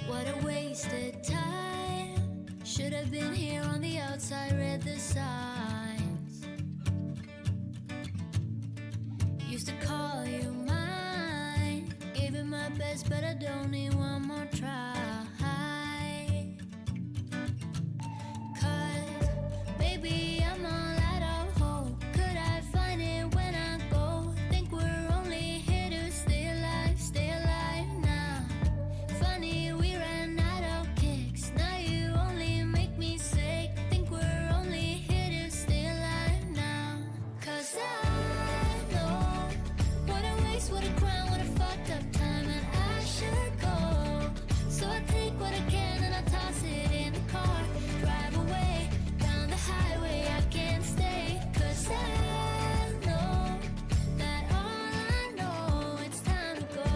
What a wasted time. Should have been here on the outside, read the signs. Used to call you mine. Gave it my best, but I don't need one more try. Cause, baby, I'm all out of hope. Could I find it when I go? Think we're only here to stay alive now. Funny, we ran out of kicks. Now you only make me sick. Think we're only here to stay alive now. Cause I know what a waste, what a crime, what a fucked up time, and I should go. So I take what I can and I toss it in the car. Drive away down the highway, I can't stay. Cause I know that all I know, it's time to go.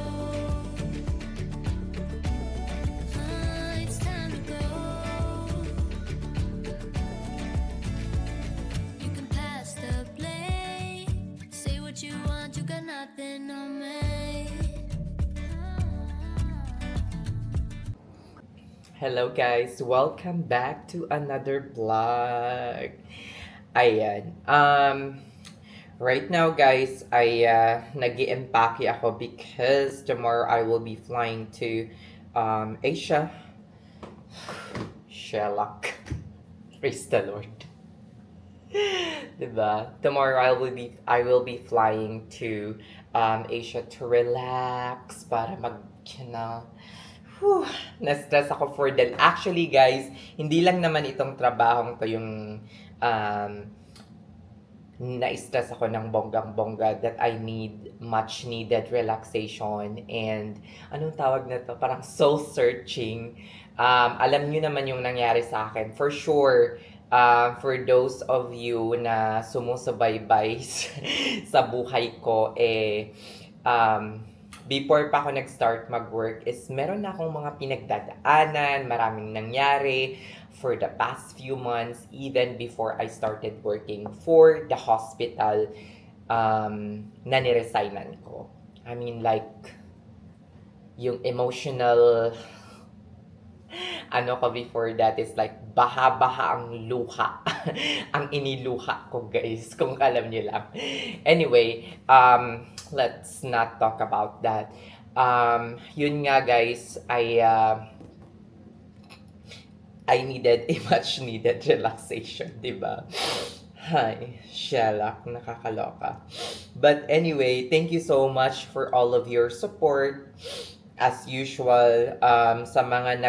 It's time to go. You can pass the blame. Say what you want, you got nothing on me. Hello guys, welcome back to another vlog. Ayan. Right now guys, ay nag-i-empake ako because tomorrow I will be flying to Asia. Sherlock. Praise the Lord. Diba? Tomorrow I will be flying to Asia to relax para Whew, na-stress ako for that. Actually, guys, hindi lang naman itong trabahong to yung um, na-stress ako ng bonggang-bongga that I need much needed relaxation and anong tawag na to? Parang soul searching. Alam niyo naman yung nangyari sa akin. For sure, for those of you na sumusubaybay sa buhay ko, before pa ako nag-start mag-work is meron na akong mga pinagdadaanan, maraming nangyari for the past few months, even before I started working for the hospital na niresignan ko. I mean, like, yung emotional ano ko before that is like baha-baha ang luha. Ang iniluha ko, guys, kung alam niyo lang. Anyway, let's not talk about that. Yun nga, guys, I needed a much needed relaxation, di ba? Hi, Shelak, nakakaloka. But anyway, thank you so much for all of your support. As usual, sa mga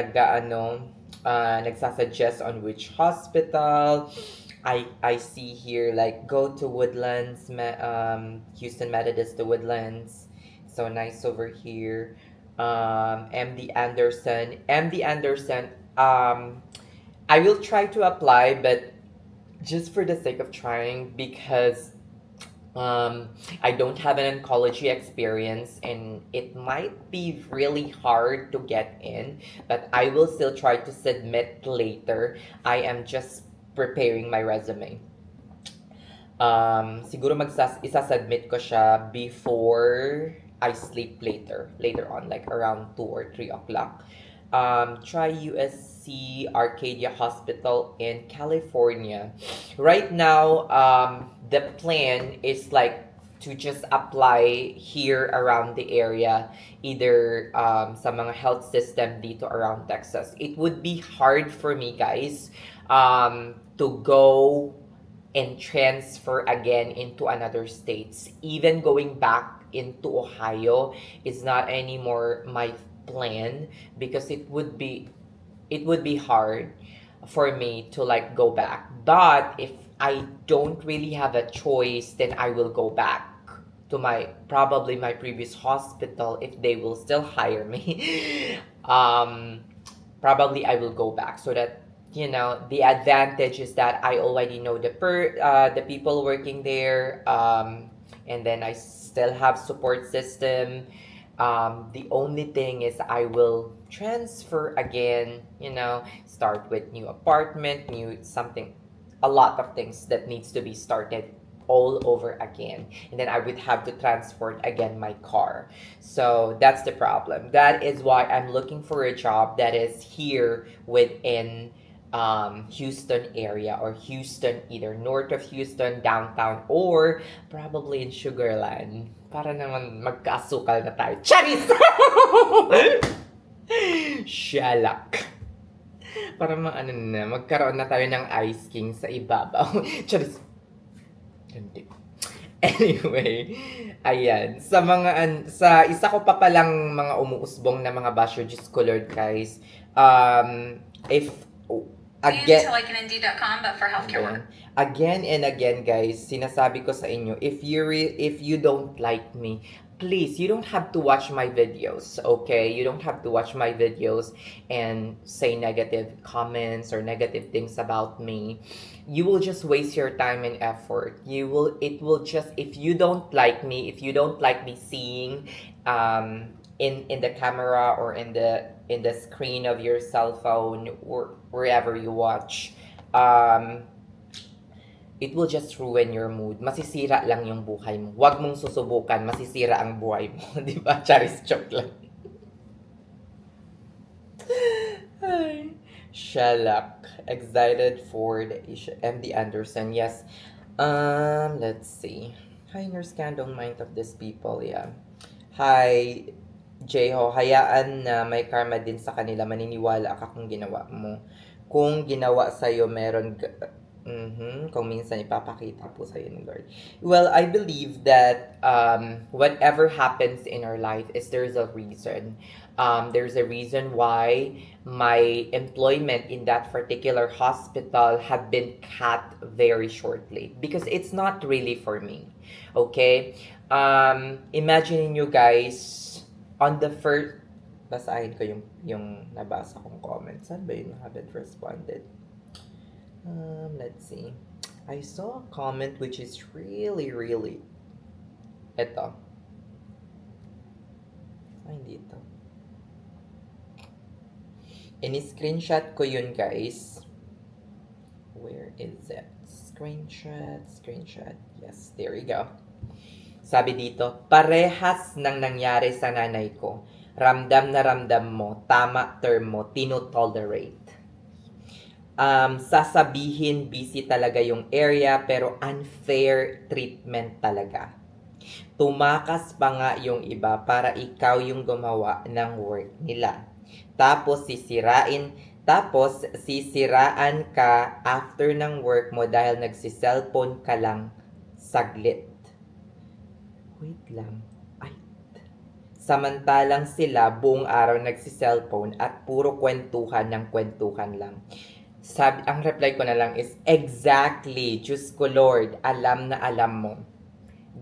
nagsasuggest on which hospital, I see here like go to Woodlands, Houston Methodist to Woodlands. So nice over here. MD Anderson. I will try to apply, but just for the sake of trying because I don't have an oncology experience and it might be really hard to get in, but I will still try to submit later. I am just preparing my resume. Siguro isasubmit ko siya before I sleep later on, like around 2 or 3 o'clock. Try USC Arcadia Hospital in California. Right now, the plan is like to just apply here around the area, either sa mga health system dito around Texas. It would be hard for me, guys, to go and transfer again into another states. Even going back into Ohio is not anymore my plan because it would be hard for me to like go back. But if I don't really have a choice, then I will go back to probably my previous hospital if they will still hire me. Probably I will go back so that the advantage is that I already know the people working there, and then I still have support system. The only thing is I will transfer again, start with new apartment, new something, a lot of things that needs to be started all over again. And then I would have to transport again my car. So that's the problem. That is why I'm looking for a job that is here within Houston area, or Houston, either north of Houston, downtown, or probably in Sugarland. Para naman magkaasukal na tayo. Charis! Shalak. Para magkaroon na tayo ng Ice King sa ibabaw. Charis. Hindi. Anyway, ayan. Sa isa ko pa palang mga umuusbong na mga basher, just colored guys. If again, to like an Indeed.com, but for healthcare work. Again and again, guys, sinasabi ko sa inyo, if you don't like me, please, you don't have to watch my videos, okay? You don't have to watch my videos and say negative comments or negative things about me. You will just waste your time and effort. It will just, if you don't like me, seeing in the camera or in the screen of your cell phone or wherever you watch, it will just ruin your mood. Masisira lang yung buhay mo. Huwag mong susubukan, masisira ang buhay mo. Di ba? Charis, joke lang. Ay, Shalak. Excited for the MD Anderson. Yes. Let's see. Hi, Nurse Can, don't mind of these people. Yeah. Hi, Jeho. Hayaan na may karma din sa kanila. Maniniwala ka kung ginawa mo. Kung ginawa sa'yo, meron... Kung minsan ipapakita po sa'yo ng Lord. Well, I believe that whatever happens in our life is there's a reason. There's a reason why my employment in that particular hospital have been cut very shortly. Because it's not really for me. Okay? Imagine you guys, on the first... Basahin ko yung nabasa kong comments. Saan ba yun? I haven't responded. Let's see. I saw a comment which is really ito. Ay, hindi ito. Ini-screenshot ko yun, guys. Where is it? Screenshot. Yes, there we go. Sabi dito, parehas ng nangyari sa nanay ko. Ramdam na ramdam mo, tama term mo, tino-tolerate. Sasabihin busy talaga yung area pero unfair treatment talaga. Tumakas pa nga yung iba para ikaw yung gumawa ng work nila. Tapos sisiraan ka after ng work mo dahil nagsi-cellphone ka lang saglit. Wait lang. Samantalang sila buong araw nagsi-cellphone at puro kwentuhan lang. Ang reply ko na lang is, exactly, Diyos ko Lord, alam na alam mo.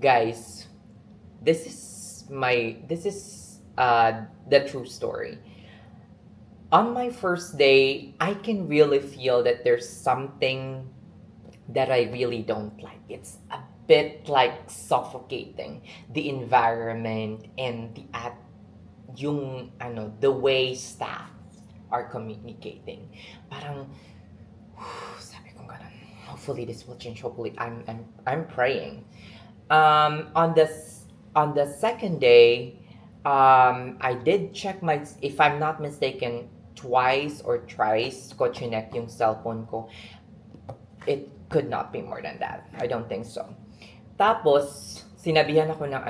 Guys, this is the true story. On my first day, I can really feel that there's something that I really don't like. It's a bit like suffocating, the environment and the way staff are communicating. Parang sabi ko ganun. Hopefully this will change. Hopefully I'm praying. On the second day, I did check if I'm not mistaken, twice or thrice ko chinek yung cellphone ko. It could not be more than that. I don't think so. Tapos, sinabihan ako ng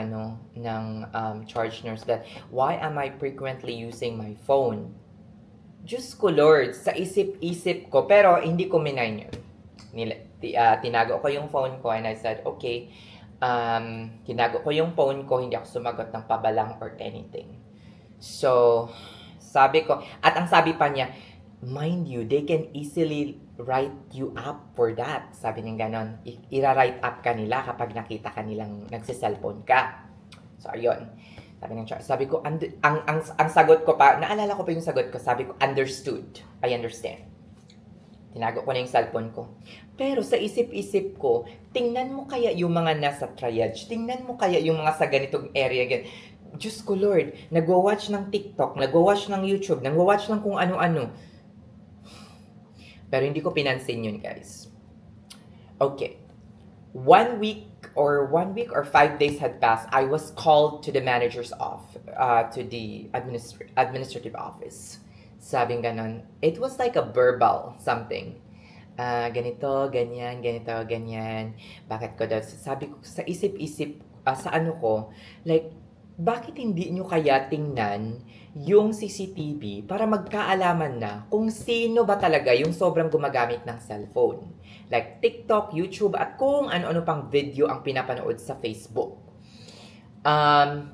charge nurse that, why am I frequently using my phone? Diyos ko Lord, sa isip-isip ko, pero hindi ko minay yun. Tinago ko yung phone ko and I said, okay, tinago ko yung phone ko, hindi ako sumagot ng pabalang or anything. So, sabi ko, at ang sabi pa niya, mind you, they can easily write you up for that. Sabi niya ganon, ira-write up ka nila kapag nakita ka nilang nagsiselfone ka. So, ayun. Sabi ko, ang sagot ko pa, naalala ko pa yung sagot ko, sabi ko, understood. I understand. Tinago ko na yung cellphone ko. Pero sa isip-isip ko, tingnan mo kaya yung mga nasa triage, tingnan mo kaya yung mga sa ganitong area, Diyos ko Lord, nagwa-watch ng TikTok, nagwa-watch ng YouTube, nagwa-watch ng kung ano-ano. Pero hindi ko pinansin yun, guys. Okay. 1 week or 5 days had passed. I was called to the manager's to the administrative office. Sabing ganon. It was like a verbal something. Ganito, ganyan, ganito, ganyan. Bakit ko daw? Sabi ko sa isip-isip, sa ano ko, like, bakit hindi nyo kaya tingnan yung CCTV para magkaalaman na kung sino ba talaga yung sobrang gumagamit ng cellphone? Like TikTok, YouTube, at kung ano-ano pang video ang pinapanood sa Facebook.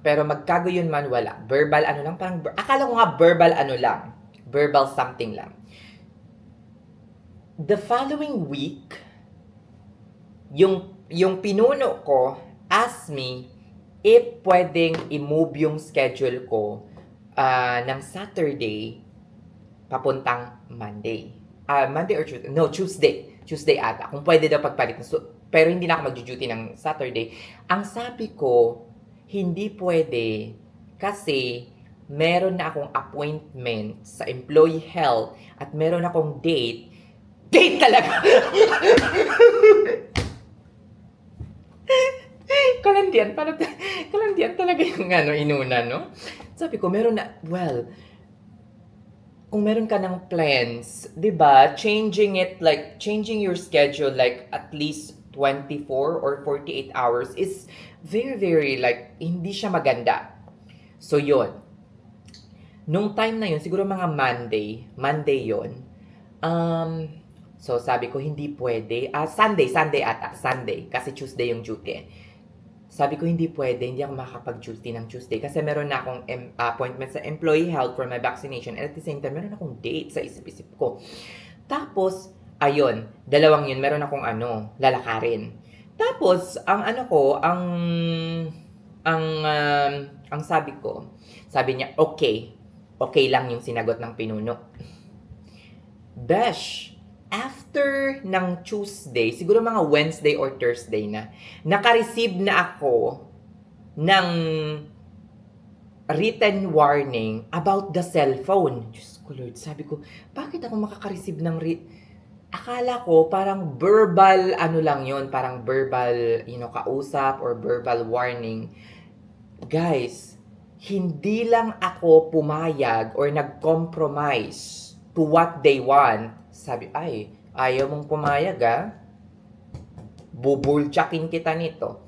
Pero magkagayon man wala. Verbal ano lang, parang, akala ko nga verbal ano lang. Verbal something lang. The following week, yung pinuno ko asked me if pwedeng i-move yung schedule ko ng Saturday papuntang Monday. Monday or Tuesday? No, Tuesday. Tuesday ata. Kung pwede daw pagpalit. So, pero hindi na ako mag-duty ng Saturday. Ang sabi ko, hindi pwede kasi meron na akong appointment sa employee health at meron akong date talaga. Kalandian talaga yung inuna, no? Sabi ko, meron na, well, kung meron ka ng plans, di ba, changing your schedule like at least 24 or 48 hours is very, very, like, hindi siya maganda. So, yun. Nung time na yun, siguro mga Monday yun, so, sabi ko, hindi pwede. Sunday ata. Sunday. Kasi Tuesday yung duty. Sabi ko, hindi pwede. Hindi ako makakapag-duty ng Tuesday. Kasi meron na akong appointment sa employee health for my vaccination. And at the same time, meron akong date sa isip-isip ko. Tapos, ayun. Dalawang yun. Meron akong lalakarin. Tapos, ang sabi ko, sabi niya, okay. Okay lang yung sinagot ng pinuno. Besh, after ng Tuesday, siguro mga Wednesday or Thursday na, naka-receive na ako ng written warning about the cellphone. Diyos ko Lord, sabi ko, bakit ako makaka-receive ng akala ko parang verbal lang yun, parang verbal, kausap or verbal warning. Guys, hindi lang ako pumayag or nag-compromise to what they want. Sabi, ayaw mong pumayag bubultsakin kita nito.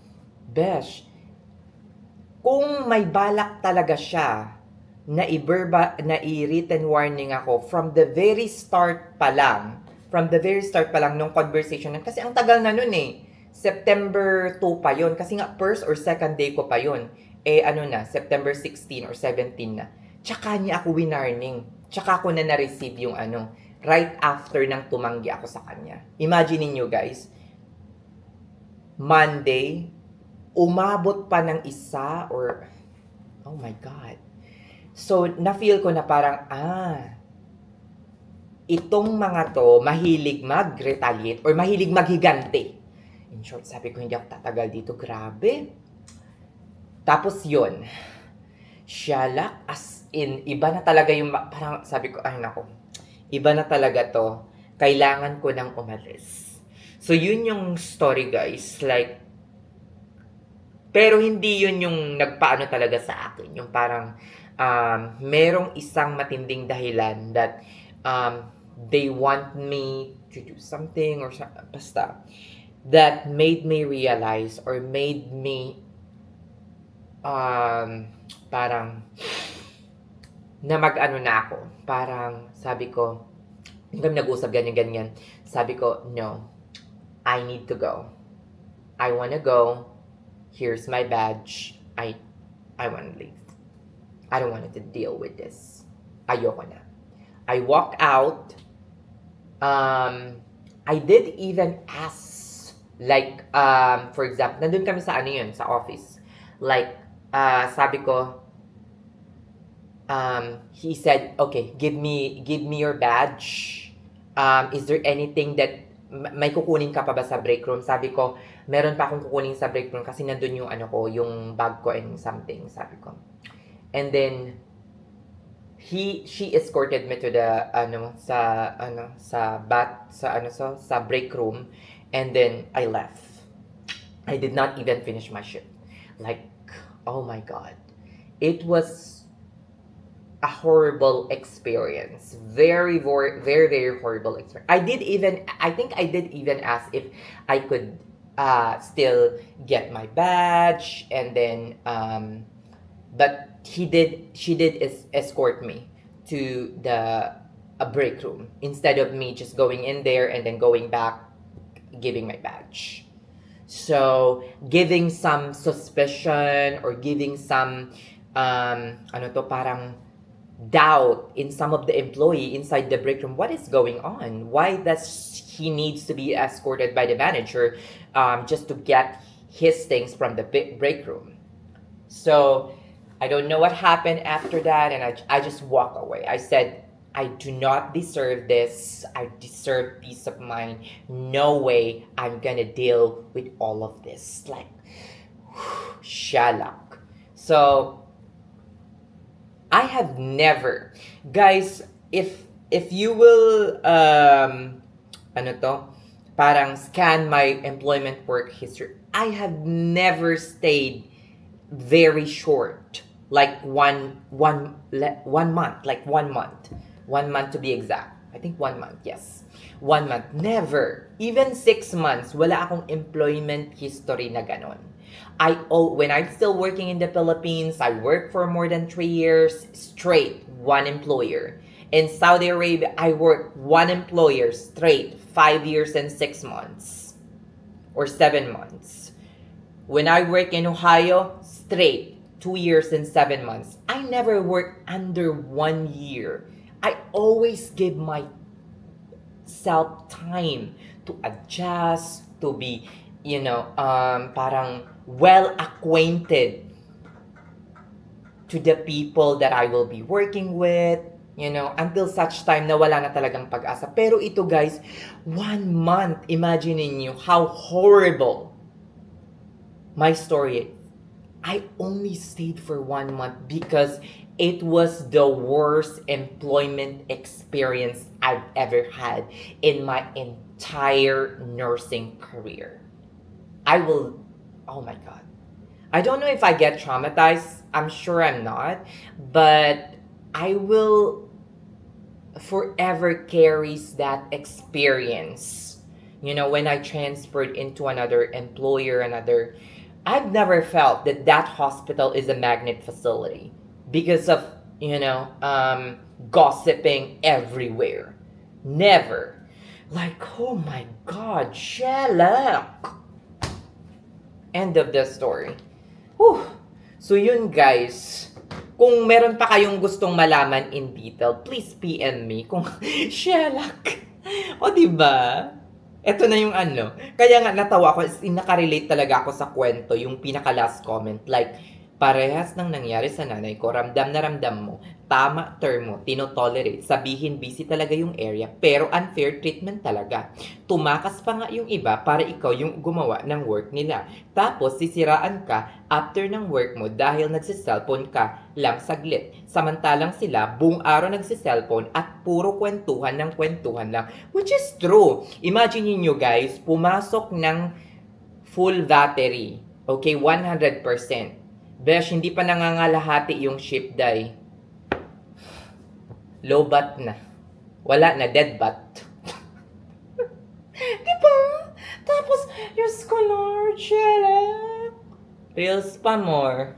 Besh, kung may balak talaga siya na i-written warning ako from the very start pa lang nung conversation na, kasi ang tagal na nun September 2 pa yon, kasi nga first or second day ko pa yon. September 16 or 17 na. Tsaka niya ako winarning. Tsaka ko na na-receive yung right after nang tumanggi ako sa kanya. Imagine niyo guys, Monday, umabot pa ng isa or, oh my God. So, na-feel ko na parang, itong mga to, mahilig mag-retaliate or mahilig maghigante. In short, sabi ko, hindi ako tatagal dito. Grabe. Tapos yun, siyalak, as in, iba na talaga yung, parang sabi ko, nako, iba na talaga to. Kailangan ko nang umalis. So, yun yung story, guys. Like, pero hindi yun yung nagpaano talaga sa akin. Yung parang, merong isang matinding dahilan that, they want me to do something or basta, that made me realize or made me, parang, na mag-ano na ako. Parang, sabi ko, kami nag-usap ganyan. Sabi ko, no, I need to go. I wanna go. Here's my badge. I wanna leave. I don't want to deal with this. Ayoko na. I walk out. I did even ask, like, for example, nandun kami sa sa office. Like, sabi ko, he said, okay, give me your badge. Is there anything that may kukunin ka pa ba sa break room? Sabi ko, meron pa akong kukunin sa break room kasi nandun yung yung bag ko and something, sabi ko. And then she escorted me to the sa break room, and then I left. I did not even finish my shift. Like, oh my god. It was a horrible experience. Very horrible experience. I think I did even ask if I could still get my badge, and then but she did escort me to the a break room instead of me just going in there and then going back giving my badge. So, giving some suspicion or giving some ano to, parang doubt in some of the employee inside the break room. What is going on? Why does he needs to be escorted by the manager just to get his things from the break room? So I don't know what happened after that, and I just walk away. I said, I do not deserve this. I deserve peace of mind. No way I'm gonna deal with all of this. Like, shalak. So I have never, guys, if you will ano to, parang scan my employment work history, I have never stayed very short, like one month, like 1 month to be exact. I think 1 month, yes. 1 month, never. Even 6 months, wala akong employment history na ganon. When I'm still working in the Philippines, I worked for more than 3 years straight, one employer. In Saudi Arabia, I worked one employer straight, 5 years and 6 months or 7 months. When I work in Ohio, straight, 2 years and 7 months. I never worked under 1 year. I always give myself time to adjust, to be, parang well acquainted to the people that I will be working with, until such time na wala na talagang pag-asa. Pero ito guys, 1 month, imagine niyo how horrible my story. I only stayed for 1 month because it was the worst employment experience I've ever had in my entire nursing career. Oh my god. I don't know if I get traumatized. I'm sure I'm not. But I will forever carries that experience. When I transferred into another employer, I've never felt that hospital is a magnet facility because of, gossiping everywhere. Never. Like, oh my god, shalak. End of the story. Whew. So yun guys, kung meron pa kayong gustong malaman in detail, please PM me kung shalak. O diba? Ito na yung ano. Kaya nga natawa ko, nakarelate talaga ako sa kwento, yung pinaka last comment. Like, parehas nang nangyari sa nanay ko, ramdam na ramdam mo, tama term mo, tinotolerate, sabihin busy talaga yung area, pero unfair treatment talaga. Tumakas pa nga yung iba para ikaw yung gumawa ng work nila. Tapos sisiraan ka after ng work mo dahil nagsiselfone ka lang saglit. Samantalang sila buong araw nagsiselfone at puro kwentuhan ng kwentuhan lang. Which is true. Imagine niyo guys, pumasok ng full battery. Okay, 100%. Besh, hindi pa nangangalahati yung shift day. Low bat na. Wala na, dead bat. Diba? Tapos, yung scholar, Reels pa more.